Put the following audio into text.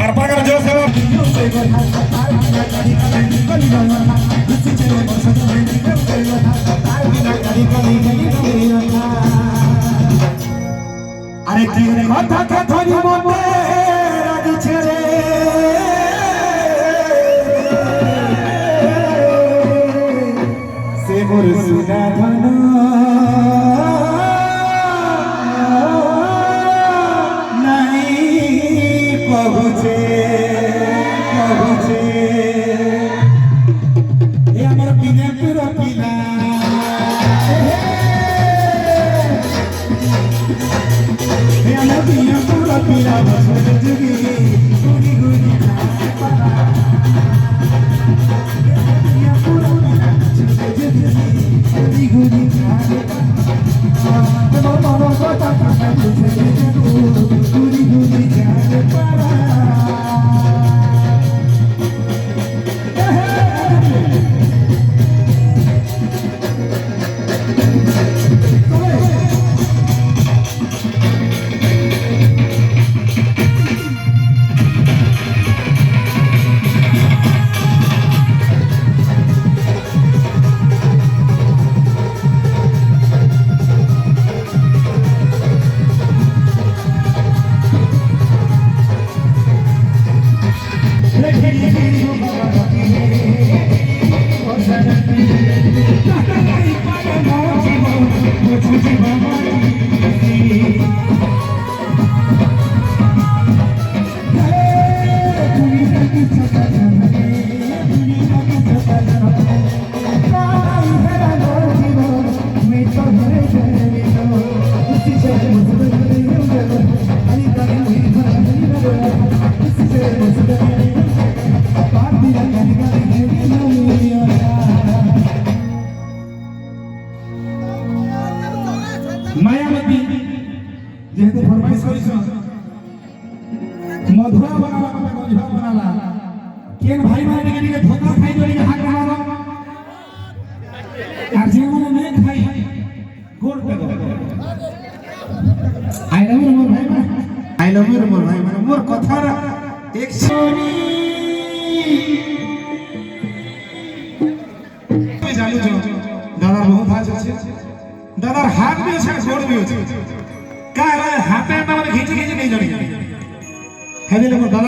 আর পাগার জোশ এবং আরে কি কথা কথনি মনে রাখছে রে সে মোর সুনা ধন নাই কহুছে কহুছে এ আমার বিনে পুর পিলা এ আমার বিনে পুর পিলা বছর যুগি গুনি গুনি পারা মায়াবতী যেহেতু ফরমাইশ করিস মধুরা বানালা মতে গঞ্জা বানালা কেন ভাই মানে দিকে ধোকা খাই দিকে হাত মারো আর যে মানে নে খাই গোল পে গো আই লাভ ইউ মোর ভাই আই লাভ ইউ মোর ভাই মানে মোর কথার এক সরি তুই জানো দাদা বহুত হাত আছে দাদার হাত भी আছে গোড় भी আছে কার হাতে না মানে ঘিচি ঘিচি नहीं जानी है दिले मोर दादा